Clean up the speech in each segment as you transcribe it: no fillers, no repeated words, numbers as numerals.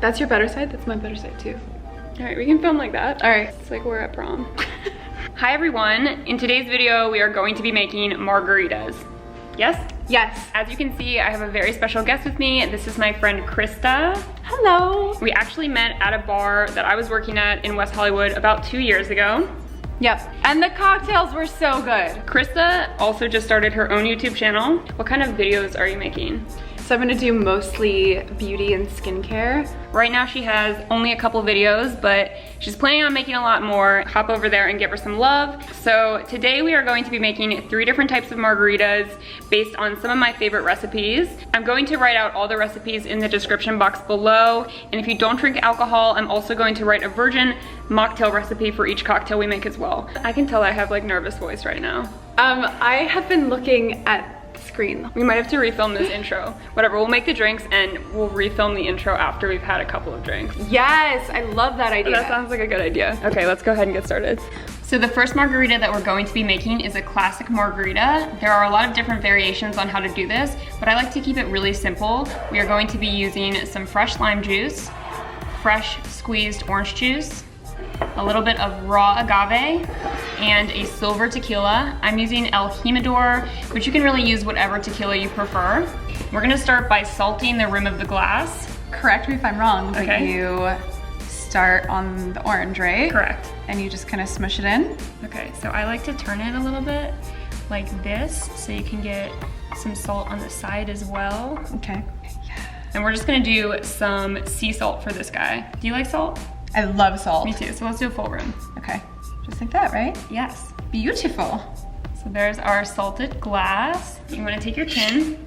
That's your better side? That's my better side too. All right, we can film like that. All right. It's like we're at prom. Hi everyone. In today's video, we are going to be making margaritas. Yes? Yes. As you can see, I have a very special guest with me. This is my friend Christa. Hello. We actually met at a bar that I was working at in West Hollywood about 2 years ago. Yep, and the cocktails were so good. Christa also just started her own YouTube channel. What kind of videos are you making? So I'm gonna do mostly beauty and skincare. Right now she has only a couple videos, but she's planning on making a lot more. Hop over there and give her some love. So today we are going to be making 3 different types of margaritas based on some of my favorite recipes. I'm going to write out all the recipes in the description box below. And if you don't drink alcohol, I'm also going to write a virgin mocktail recipe for each cocktail we make as well. I can tell I have like nervous voice right now. I have been looking at screen. We might have to refilm this intro. Whatever, we'll make the drinks and we'll refilm the intro after we've had a couple of drinks. Yes, I love that idea. That sounds like a good idea. Okay, let's go ahead and get started. So the first margarita that we're going to be making is a classic margarita. There are a lot of different variations on how to do this, but I like to keep it really simple. We are going to be using some fresh lime juice, fresh squeezed orange juice, a little bit of raw agave, and a silver tequila. I'm using El Jimador, but you can really use whatever tequila you prefer. We're gonna start by salting the rim of the glass. Correct me if I'm wrong, but Okay. you start on the orange, right? Correct. And you just kind of smush it in. Okay, so I like to turn it a little bit like this, so you can get some salt on the side as well. Okay. And we're just gonna do some sea salt for this guy. Do you like salt? I love salt. Me too, so let's do a full rim. Okay, just like that, right? Yes. Beautiful. So there's our salted glass. You wanna take your tin.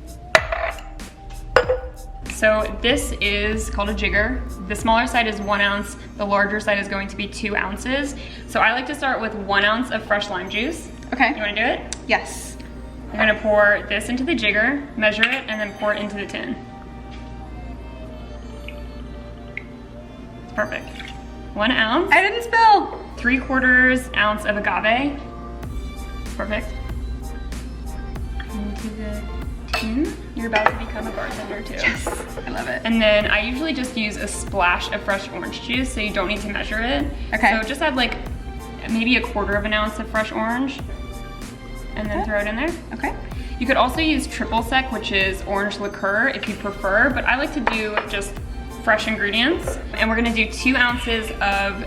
So this is called a jigger. The smaller side is 1 ounce. The larger side is going to be 2 ounces. So I like to start with 1 ounce of fresh lime juice. Okay. You wanna do it? Yes. You're gonna pour this into the jigger, measure it, and then pour it into the tin. It's perfect. 1 ounce. I didn't spill. 3/4 ounce of agave. Perfect. Into the tin. You're about to become a bartender too. Yes, I love it. And then I usually just use a splash of fresh orange juice, so you don't need to measure it. Okay. So just add like maybe 1/4 ounce of fresh orange, and then throw it in there. Okay. You could also use triple sec, which is orange liqueur if you prefer, but I like to do just fresh ingredients. And we're gonna do 2 ounces of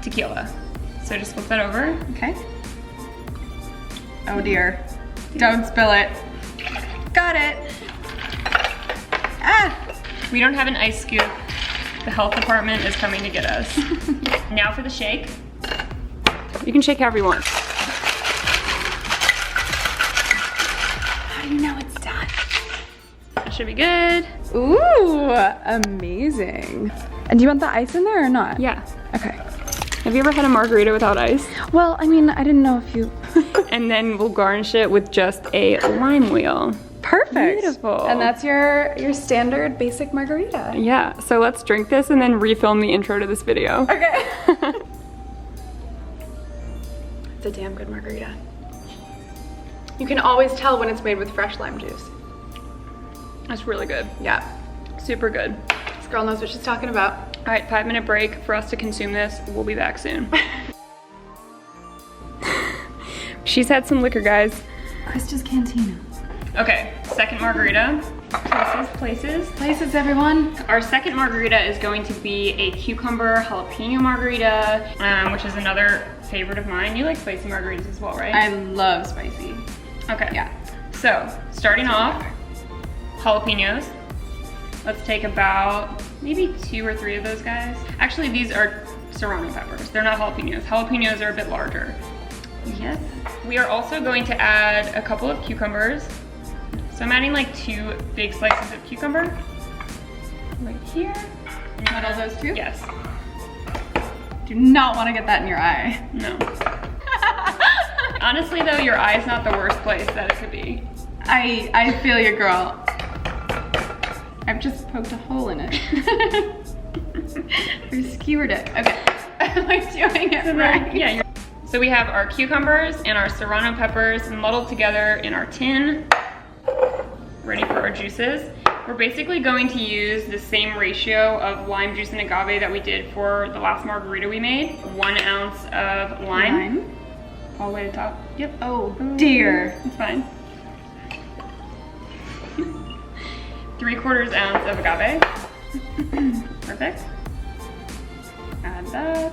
tequila. So just flip that over. Okay. Oh dear. Don't spill it. Got it. Ah! We don't have an ice scoop. The health department is coming to get us. Now for the shake. You can shake however you want. How do you know it's done? That should be good. Ooh, amazing. And do you want the ice in there or not? Yeah. Okay. Have you ever had a margarita without ice? Well, I mean, I didn't know if you... And then we'll garnish it with just a lime wheel. Perfect. Beautiful. And that's your standard basic margarita. Yeah, so let's drink this and then refilm the intro to this video. Okay. It's a damn good margarita. You can always tell when it's made with fresh lime juice. That's really good. Yeah. Super good. This girl knows what she's talking about. All right, 5-minute break for us to consume this. We'll be back soon. She's had some liquor, guys. Christa's Cantina. Okay, second margarita. Places. Places, everyone. Our second margarita is going to be a cucumber jalapeno margarita, which is another favorite of mine. You like spicy margaritas as well, right? I love spicy. Okay. Yeah. So, starting off, jalapenos. Let's take about maybe 2 or 3 of those guys. Actually, these are Serrano peppers. They're not jalapenos. Jalapenos are a bit larger. Yes. We are also going to add a couple of cucumbers. So I'm adding like 2 big slices of cucumber. Right here. You want all those too? Yes. Do not want to get that in your eye. No. Honestly though, your eye's not the worst place that it could be. I feel you, girl. I've just poked a hole in it. Or skewered it. Okay. Am I doing it right? Yeah. So we have our cucumbers and our serrano peppers muddled together in our tin, ready for our juices. We're basically going to use the same ratio of lime juice and agave that we did for the last margarita we made. 1 ounce of lime. All the way to the top. Yep. Oh dear. It's fine. 3/4 ounce of agave. Perfect. Add that.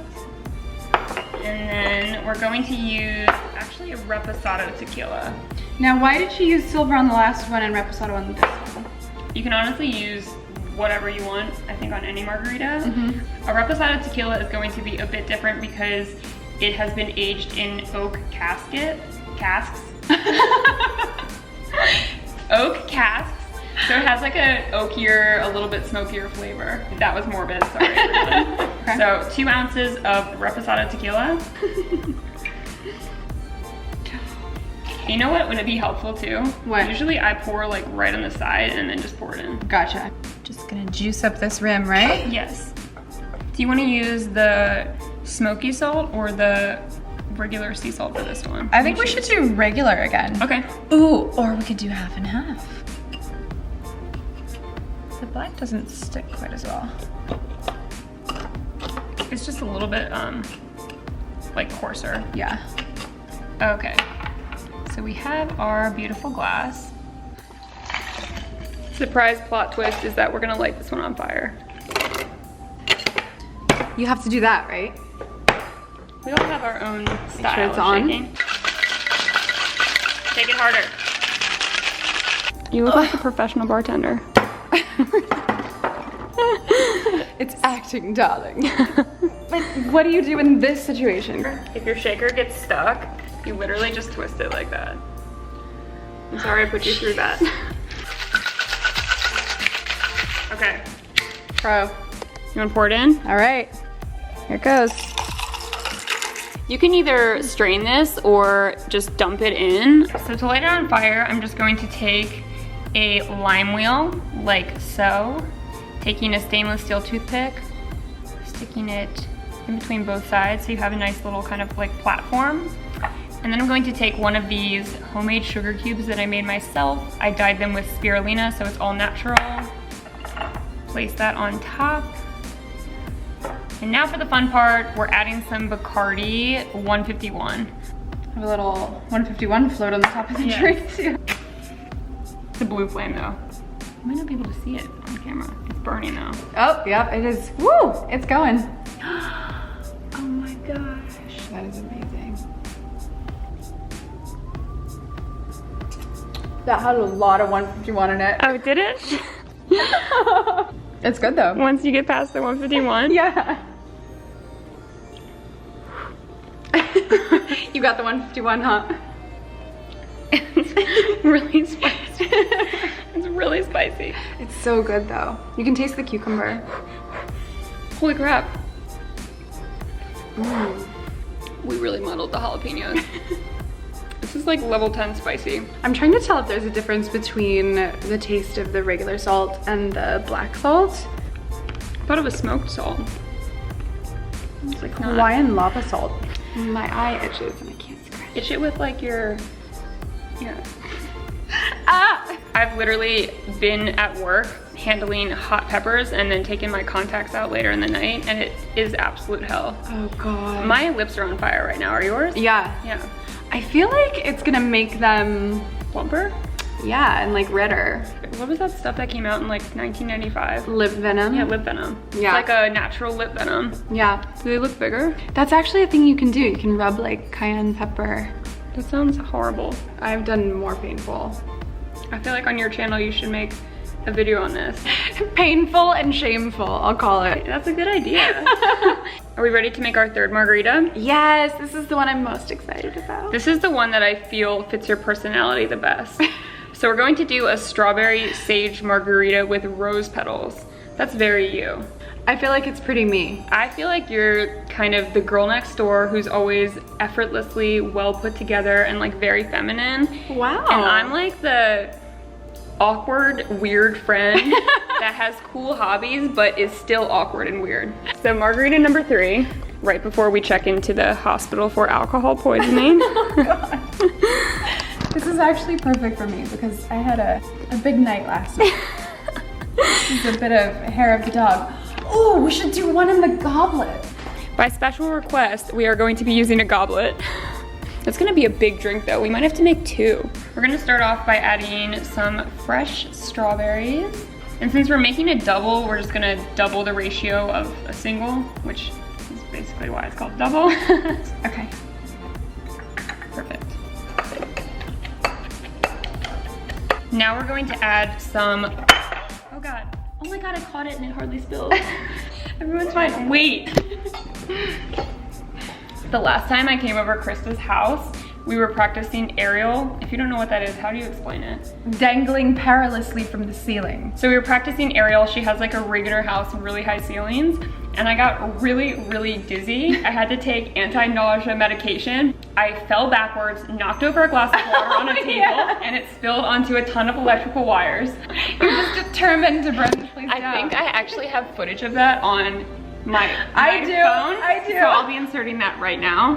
And then we're going to use actually a reposado tequila. Now, why did she use silver on the last one and reposado on this one? You can honestly use whatever you want, I think, on any margarita. A reposado tequila is going to be a bit different because it has been aged in oak casks. Oak casks. So it has like a oakier, a little bit smokier flavor. That was morbid, sorry everyone. Okay. So 2 ounces of reposado tequila. You know what would be helpful too? What? Usually I pour like right on the side and then just pour it in. Gotcha. Just gonna juice up this rim, right? Yes. Do you want to use the smoky salt or the regular sea salt for this one? I think we should do regular again. Okay. Ooh, or we could do half and half. The black doesn't stick quite as well. It's just a little bit like coarser. Yeah. Okay. So we have our beautiful glass. Surprise plot twist is that we're gonna light this one on fire. You have to do that, right? We all have our own style it's of on. shaking. Take it harder. You look like a professional bartender. It's acting, darling. But what do you do in this situation? If your shaker gets stuck, you literally just twist it like that. I'm sorry I put you through that. Okay. Pro. You wanna pour it in? All right. Here it goes. You can either strain this or just dump it in. So to light it on fire, I'm just going to take a lime wheel, like so, taking a stainless steel toothpick, sticking it in between both sides so you have a nice little kind of like platform. And then I'm going to take one of these homemade sugar cubes that I made myself. I dyed them with spirulina, so it's all natural. Place that on top. And now for the fun part, we're adding some Bacrardi 151. Have a little 151 float on the top of the drink too. It's a blue flame though. You might not be able to see it on camera. It's burning though. Oh, yep, it is. Woo, it's going. Oh my gosh, that is amazing. That had a lot of 151 in it. Oh, did it? It's good though. Once you get past the 151? Yeah. You got the 151, huh? It's really spicy. It's really spicy. It's so good though. You can taste the cucumber. Holy crap. We really muddled the jalapenos. This is like level 10 spicy. I'm trying to tell if there's a difference between the taste of the regular salt and the black salt. I thought it was smoked salt. It's like not. Hawaiian lava salt. My eye itches and I can't scratch. Itch it with like your, yeah. Ah! I've literally been at work handling hot peppers and then taking my contacts out later in the night, and it is absolute hell. Oh God. My lips are on fire right now. Are yours? Yeah. Yeah. I feel like it's gonna make them Plumper? Yeah, and like redder. What was that stuff that came out in like 1995? Lip venom. Yeah, lip venom. Yeah. It's like a natural lip venom. Yeah. Do they look bigger? That's actually a thing you can do. You can rub like cayenne pepper. That sounds horrible. I've done more painful. I feel like on your channel you should make a video on this. Painful and shameful, I'll call it. That's a good idea. Are we ready to make our third margarita? Yes, this is the one I'm most excited about. This is the one that I feel fits your personality the best. So we're going to do a strawberry sage margarita with rose petals. That's very you. I feel like it's pretty me. I feel like you're kind of the girl next door who's always effortlessly well put together and like very feminine. Wow. And I'm like the awkward, weird friend that has cool hobbies but is still awkward and weird. So margarita number 3, right before we check into the hospital for alcohol poisoning. Oh God. This is actually perfect for me because I had a big night last night. This is a bit of hair of the dog. Oh, we should do one in the goblet. By special request, we are going to be using a goblet. It's gonna be a big drink though. We might have to make 2. We're gonna start off by adding some fresh strawberries. And since we're making a double, we're just gonna double the ratio of a single, which is basically why it's called double. Okay. Perfect. Now we're going to add some, oh God. Oh my God, I caught it and it hardly spilled. Everyone's fine. Wait. The last time I came over Christa's house, we were practicing aerial. If you don't know what that is, how do you explain it? Dangling perilously from the ceiling. So we were practicing aerial. She has like a rig in her house with really high ceilings. And I got really, really dizzy. I had to take anti-nausea medication. I fell backwards, knocked over a glass of water on a table, and it spilled onto a ton of electrical wires. You're just determined to burn the place down. I think I actually have footage of that on my phone. I do. So I'll be inserting that right now.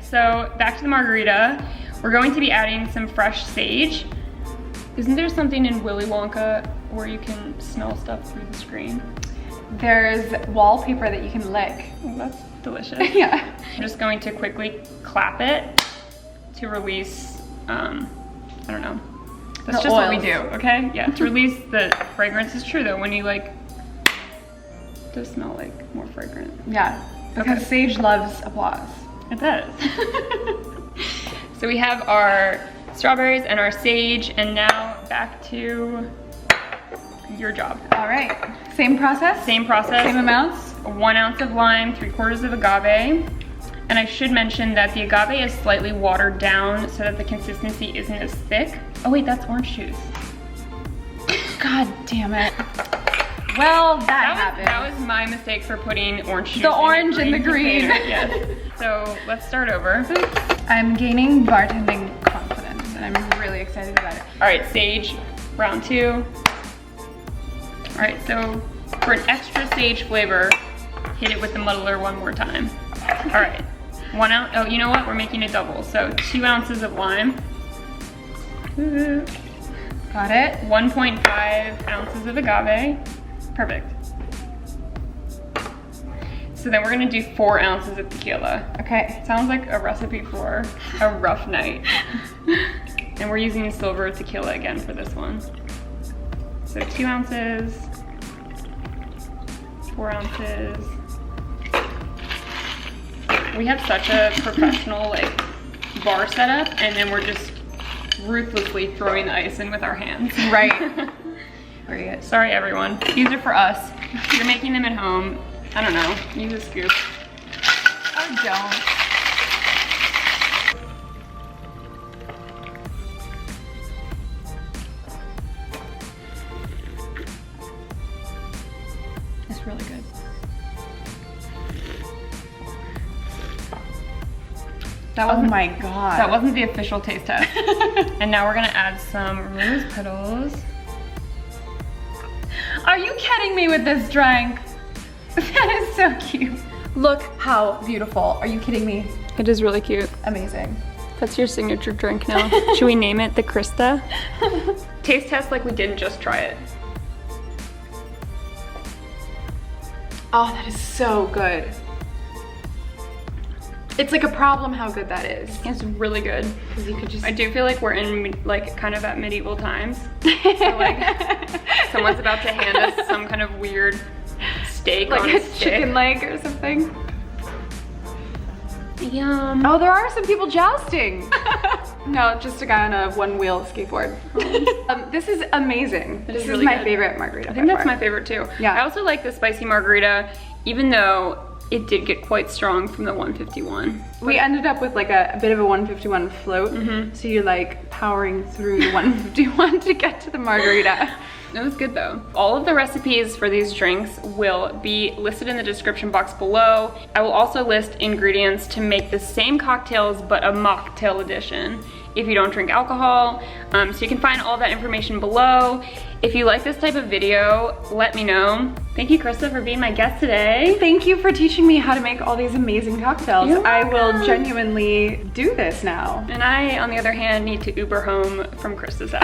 So back to the margarita, we're going to be adding some fresh sage. Isn't there something in Willy Wonka where you can smell stuff through the screen? There's wallpaper that you can lick. Oh, that's delicious. Yeah. I'm just going to quickly clap it to release, I don't know. That's The just what we oils. do, okay? Yeah, to release the fragrance. Is true though, when you like, it does smell like more fragrant. Yeah, because Okay. sage loves applause. It does. So we have our strawberries and our sage, and now back to your job. All right, same process? Same process. Same amounts? 1 ounce of lime, 3/4 of agave. And I should mention that the agave is slightly watered down so that the consistency isn't as thick. Oh wait, that's orange juice. God damn it. Well, that happened. That was my mistake for putting orange juice The orange and the green. container. Yes. So let's start over. I'm gaining bartending confidence and I'm really excited about it. All right, sage, round 2. All right, so for an extra sage flavor, hit it with the muddler one more time. All right, 1 ounce, oh, you know what? We're making a double. So 2 ounces of lime. Got it? 1.5 ounces of agave. Perfect. So then we're gonna do 4 ounces of tequila. Okay. Sounds like a recipe for a rough night. And we're using silver tequila again for this one. So 2 ounces, 4 ounces. We have such a professional like bar setup, and then we're just ruthlessly throwing the ice in with our hands. Right. Great. Sorry everyone, these are for us. If you're making them at home, I don't know, use a scoop. Or don't. It's really good. Oh my god. That wasn't the official taste test. And now we're gonna add some rose petals. Are you kidding me with this drink? That is so cute. Look how beautiful. Are you kidding me? It is really cute. Amazing. That's your signature drink now. Should we name it the Christa? Taste test like we didn't just try it. Oh, that is so good. It's like a problem how good that is. It's really good. Because you could just... I do feel like we're in like kind of at medieval times. So like someone's about to hand us some kind of weird steak like on a stick. chicken leg or something. Yum. Oh, there are some people jousting. No, just a guy on a one-wheel skateboard. This is amazing. This is really my good. favorite margarita. I think that's my favorite too. Yeah. I also like the spicy margarita, even though it did get quite strong from the 151. We ended up with like a bit of a 151 float. So you're like powering through the 151 to get to the margarita. It was good though. All of the recipes for these drinks will be listed in the description box below. I will also list ingredients to make the same cocktails but a mocktail edition. if you don't drink alcohol. So you can find all that information below. If you like this type of video, let me know. Thank you, Christa, for being my guest today. Thank you for teaching me how to make all these amazing cocktails. You're I will welcome. genuinely do this now. And I, on the other hand, need to Uber home from Christa's house.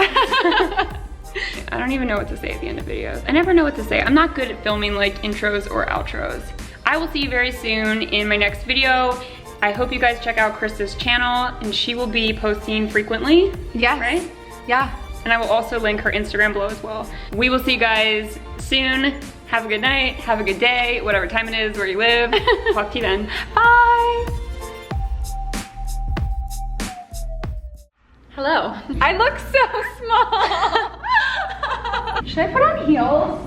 I don't even know what to say at the end of videos. I never know what to say. I'm not good at filming like intros or outros. I will see you very soon in my next video. I hope you guys check out Christa's channel, and she will be posting frequently. Yes. Right? Yeah. And I will also link her Instagram below as well. We will see you guys soon. Have a good night, have a good day, whatever time it is, where you live. Talk to you then. Bye. Hello. I look so small. Should I put on heels?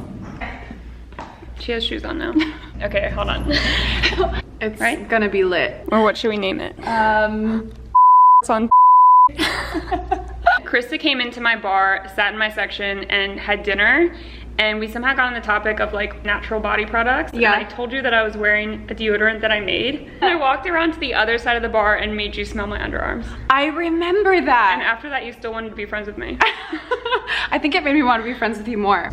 She has shoes on now. Okay, hold on. It's Right? gonna be lit. Or what should we name it? It's on. Christa came into my bar, sat in my section, and had dinner. And we somehow got on the topic of like natural body products. Yeah. And I told you that I was wearing a deodorant that I made. And I walked around to the other side of the bar and made you smell my underarms. I remember that. And after that, you still wanted to be friends with me. I think it made me want to be friends with you more.